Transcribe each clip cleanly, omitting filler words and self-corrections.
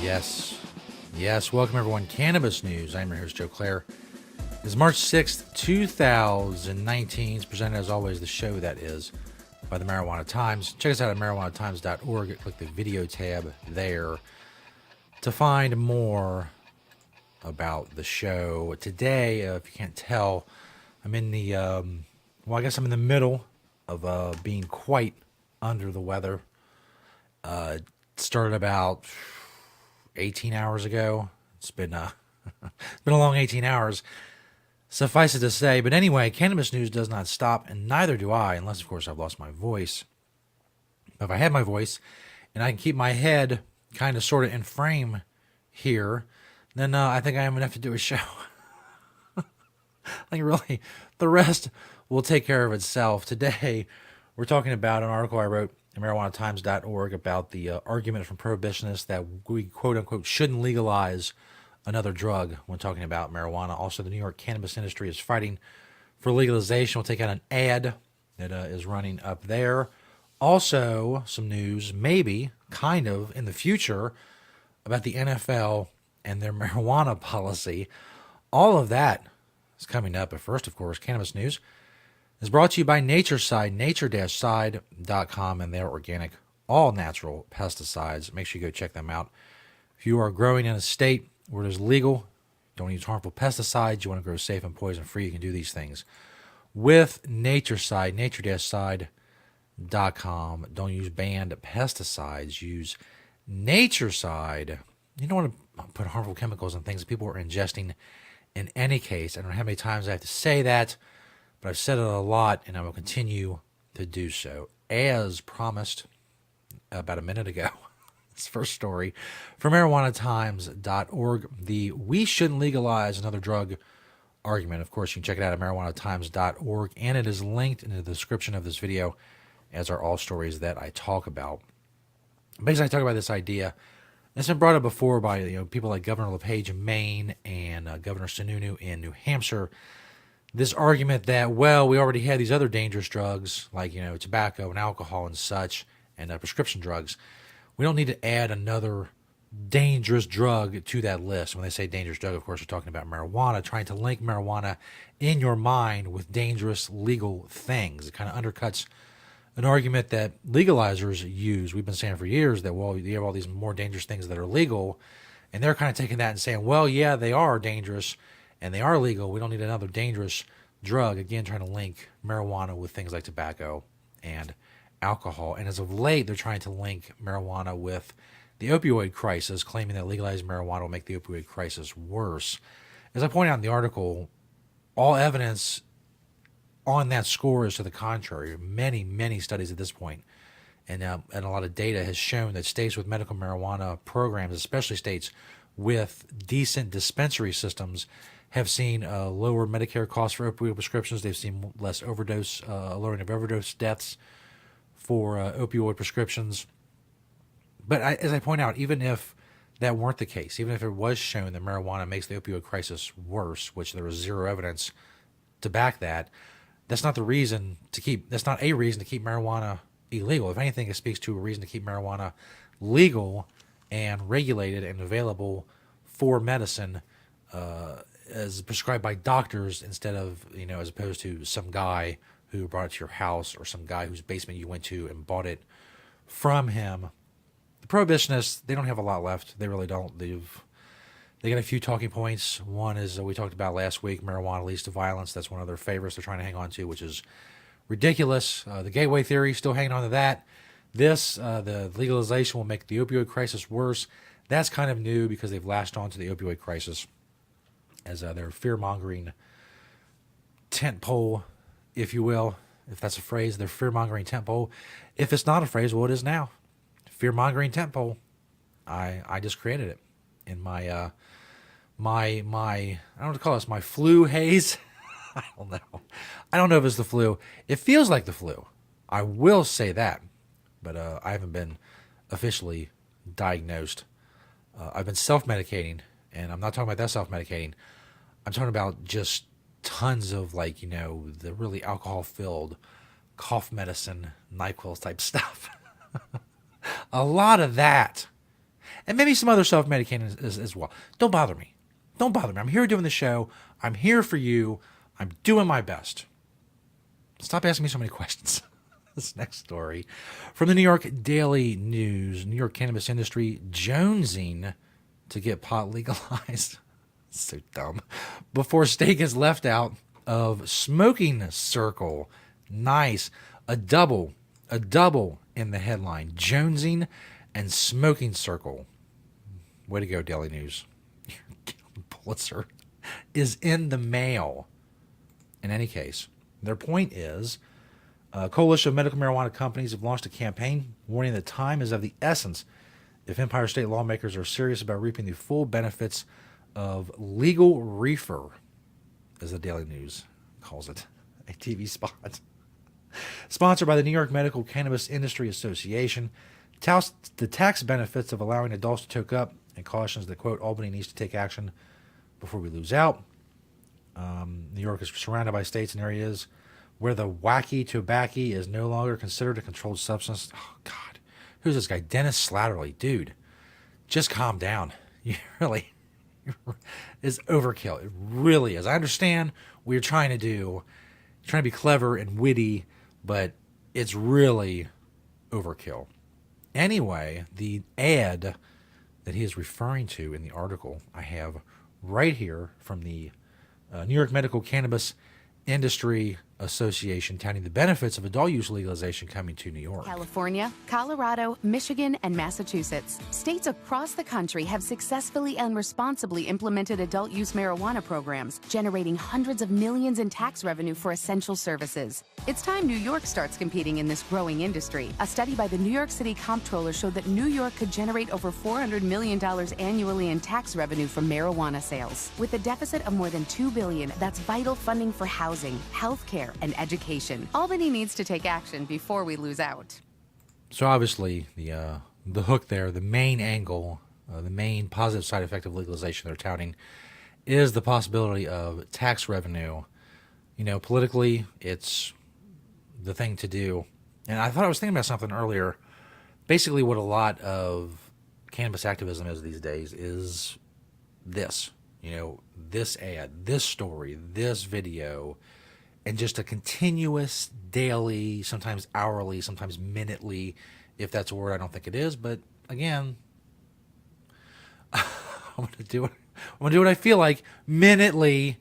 Yes. Yes. Welcome, everyone. Cannabis News. I'm your host, Joe Klare. It's March 6th, 2019. It's presented, as always, the show that is by the Marijuana Times. Check us out at marijuanatimes.org. Click the video tab there to find more about the show. Today, if you can't tell, I'm in the, I guess I'm in the middle of being quite under the weather. It started about 18 hours ago. It's been it's been a long 18 hours. Suffice it to say, but anyway, cannabis news does not stop, and neither do I, unless of course I've lost my voice. But if I had my voice and I can keep my head kind of sort of in frame here, then I think I am enough to do a show. I think really the rest will take care of itself. Today, we're talking about an article I wrote at marijuanatimes.org about the argument from prohibitionists that we quote-unquote shouldn't legalize another drug when talking about marijuana. Also, the New York cannabis industry is fighting for legalization. We'll take out an ad that is running up there. Also, some news, maybe, kind of, in the future about the NFL and their marijuana policy. All of that is coming up. But first, of course, cannabis news is brought to you by NatureSide, nature-side.com, and their organic, all-natural pesticides. Make sure you go check them out. If you are growing in a state where it is legal, don't use harmful pesticides, you want to grow safe and poison-free, you can do these things with NatureSide, nature-side.com. Don't use banned pesticides. Use NatureSide. You don't want to put harmful chemicals in things that people are ingesting in any case. I don't know how many times I have to say that, but I've said it a lot, and I will continue to do so. As promised about a minute ago, this first story from marijuanatimes.org, the we shouldn't legalize another drug argument. Of course, you can check it out at marijuanatimes.org, and it is linked in the description of this video, as are all stories that I talk about. Basically, I talk about this idea. It's been brought up before by people like Governor LePage in Maine and Governor Sununu in New Hampshire. This argument that, well, we already had these other dangerous drugs like, tobacco and alcohol and such, and prescription drugs. We don't need to add another dangerous drug to that list. When they say dangerous drug, of course, we're talking about marijuana, trying to link marijuana in your mind with dangerous legal things. It kind of undercuts an argument that legalizers use. We've been saying for years that, well, you have all these more dangerous things that are legal, and they're kind of taking that and saying, well, yeah, they are dangerous, and they are legal. We don't need another dangerous drug. Again, trying to link marijuana with things like tobacco and alcohol. And as of late, they're trying to link marijuana with the opioid crisis, claiming that legalized marijuana will make the opioid crisis worse. As I point out in the article, all evidence on that score is to the contrary. Many, many studies at this point and a lot of data has shown that states with medical marijuana programs, especially states with decent dispensary systems, have seen lower Medicare costs for opioid prescriptions. They've seen less overdose, lowering of overdose deaths for opioid prescriptions. But as I point out, even if that weren't the case, even if it was shown that marijuana makes the opioid crisis worse, which there is zero evidence to back that, that's not a reason to keep marijuana illegal. If anything, it speaks to a reason to keep marijuana legal and regulated and available for medicine as prescribed by doctors instead of, as opposed to some guy who brought it to your house or some guy whose basement you went to and bought it from him. The prohibitionists, they don't have a lot left. They really don't. They got a few talking points. One is we talked about last week, marijuana leads to violence. That's one of their favorites they're trying to hang on to, which is ridiculous. The gateway theory, still hanging on to that. The legalization will make the opioid crisis worse. That's kind of new because they've latched on to the opioid crisis as their fear-mongering tentpole, if you will, if that's a phrase, their fear-mongering tentpole. If it's not a phrase, well, it is now. Fear-mongering tentpole. I just created it in my I don't know what to call this, my flu haze. I don't know if it's the flu. It feels like the flu. I will say that, but I haven't been officially diagnosed. I've been self-medicating, and I'm not talking about that self-medicating. I'm talking about just tons of the really alcohol-filled cough medicine, NyQuil type stuff. A lot of that. and maybe some other self-medicating as well. Don't bother me. Don't bother me. I'm here doing the show. I'm here for you. I'm doing my best. Stop asking me so many questions. This next story from the New York Daily News. New York cannabis industry jonesing to get pot legalized. So dumb. Before state gets left out of smoking circle. Nice. A double in the headline. Jonesing and smoking circle. Way to go, Daily News. Your Pulitzer is in the mail. In any case, their point is a coalition of medical marijuana companies have launched a campaign warning that time is of the essence if Empire State lawmakers are serious about reaping the full benefits of legal reefer, as the Daily News calls it, a TV spot. Sponsored by the New York Medical Cannabis Industry Association, touts the tax benefits of allowing adults to toke up and cautions that, quote, Albany needs to take action before we lose out. New York is surrounded by states and areas where the wacky tobacco is no longer considered a controlled substance. Oh, God. Who's this guy? Dennis Slattery. Dude, just calm down. You really is overkill. It really is. I understand what you're trying to do. You're trying to be clever and witty, but it's really overkill. Anyway, the ad that he is referring to in the article I have right here from the New York Medical Cannabis Industry Association touting the benefits of adult use legalization coming to New York. California, Colorado, Michigan, and Massachusetts. States across the country have successfully and responsibly implemented adult use marijuana programs, generating hundreds of millions in tax revenue for essential services. It's time New York starts competing in this growing industry. A study by the New York City Comptroller showed that New York could generate over $400 million annually in tax revenue from marijuana sales. With a deficit of more than $2 billion, that's vital funding for housing, healthcare, and education. Albany needs to take action before we lose out. So obviously, the hook there, the main angle, the main positive side effect of legalization they're touting is the possibility of tax revenue. You know, politically, it's the thing to do. And I thought I was thinking about something earlier. Basically, what a lot of cannabis activism is these days is this. You know, this ad, this story, this video, and just a continuous daily, sometimes hourly, sometimes minutely, if that's a word. I don't think it is, but again, I'm gonna do what I feel like minutely.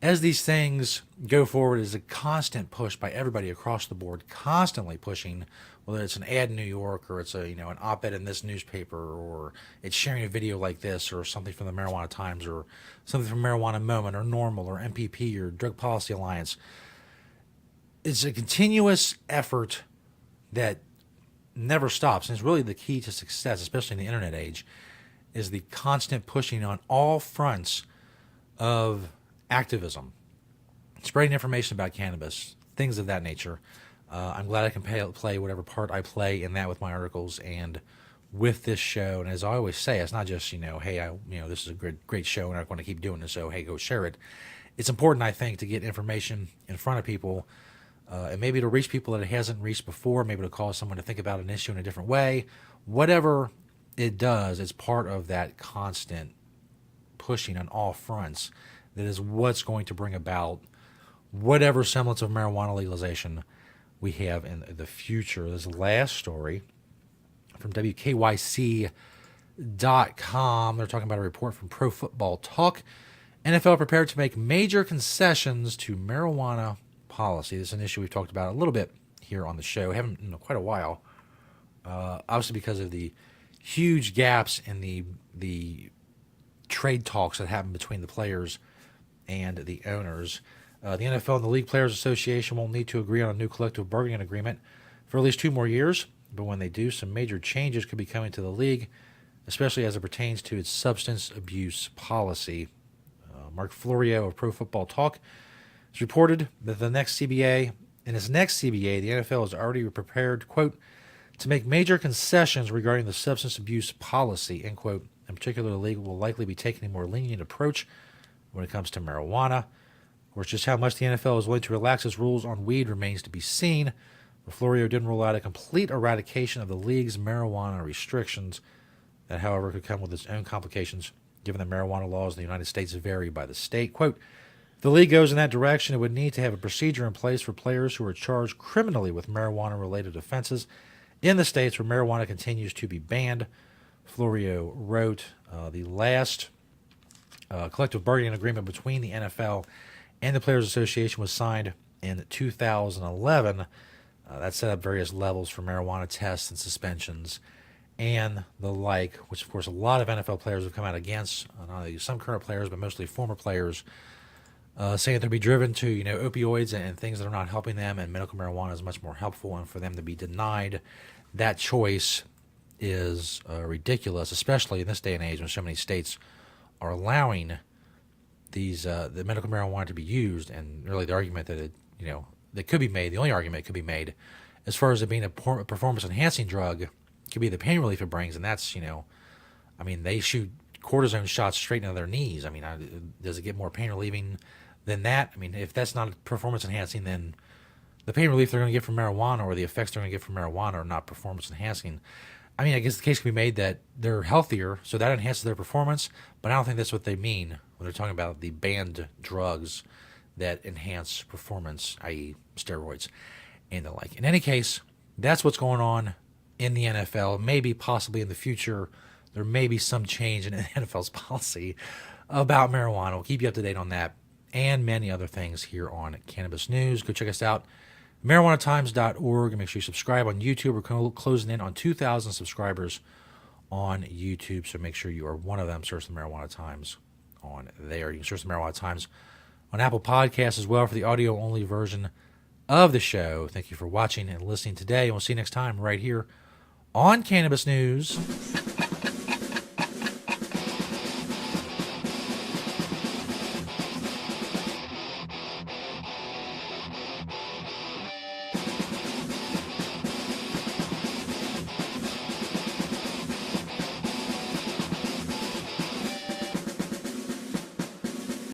As these things go forward, is a constant push by everybody across the board, constantly pushing, whether it's an ad in New York or it's an op-ed in this newspaper, or it's sharing a video like this, or something from the Marijuana Times, or something from Marijuana Moment, or Normal, or MPP, or Drug Policy Alliance. It's a continuous effort that never stops, and it's really the key to success, especially in the internet age, is the constant pushing on all fronts of activism, spreading information about cannabis, things of that nature. I'm glad I can play whatever part I play in that with my articles and with this show. And as I always say, it's not just, hey, this is a great show and I'm going to keep doing this, so hey, go share it. It's important, I think, to get information in front of people, and maybe to reach people that it hasn't reached before, maybe to cause someone to think about an issue in a different way. Whatever it does, it's part of that constant pushing on all fronts. That is what's going to bring about whatever semblance of marijuana legalization we have in the future. This last story from WKYC.com. They're talking about a report from Pro Football Talk. NFL prepared to make major concessions to marijuana policy. This is an issue we've talked about a little bit here on the show. Haven't in quite a while. Obviously because of the huge gaps in the trade talks that happen between the players and the owners. The NFL and the League Players Association won't need to agree on a new collective bargaining agreement for at least 2 more years, but when they do, some major changes could be coming to the league, especially as it pertains to its substance abuse policy. Mark Florio of Pro Football Talk has reported that in its next CBA, the NFL is already prepared, quote, to make major concessions regarding the substance abuse policy, end quote. In particular, the league will likely be taking a more lenient approach when it comes to marijuana. Of course, just how much the NFL is willing to relax its rules on weed remains to be seen. But Florio didn't rule out a complete eradication of the league's marijuana restrictions. That, however, could come with its own complications, given that marijuana laws in the United States vary by the state. Quote, if the league goes in that direction, it would need to have a procedure in place for players who are charged criminally with marijuana-related offenses in the states where marijuana continues to be banned, Florio wrote. The last collective bargaining agreement between the NFL and the Players Association was signed in 2011. That set up various levels for marijuana tests and suspensions and the like, which, of course, a lot of NFL players have come out against, not only some current players, but mostly former players, saying they'll be driven to, opioids and things that are not helping them, and medical marijuana is much more helpful, and for them to be denied that choice is ridiculous, especially in this day and age when so many states are allowing these the medical marijuana to be used. And really the argument that that could be made, the only argument that could be made as far as it being a performance enhancing drug, could be the pain relief it brings. And that's, they shoot cortisone shots straight into their knees. Does it get more pain relieving than that? If that's not performance enhancing, then the pain relief they're going to get from marijuana or the effects they're going to get from marijuana are not performance enhancing. I guess the case can be made that they're healthier, so that enhances their performance, but I don't think that's what they mean when they're talking about the banned drugs that enhance performance, i.e. steroids and the like. In any case, that's what's going on in the NFL. Maybe, possibly in the future, there may be some change in the NFL's policy about marijuana. We'll keep you up to date on that and many other things here on Cannabis News. Go check us out, marijuanatimes.org, and make sure you subscribe on YouTube. We're closing in on 2,000 subscribers on YouTube, so make sure you are one of them. Search the Marijuana Times on there. You can search the Marijuana Times on Apple Podcasts as well for the audio-only version of the show. Thank you for watching and listening today, and we'll see you next time right here on Cannabis News.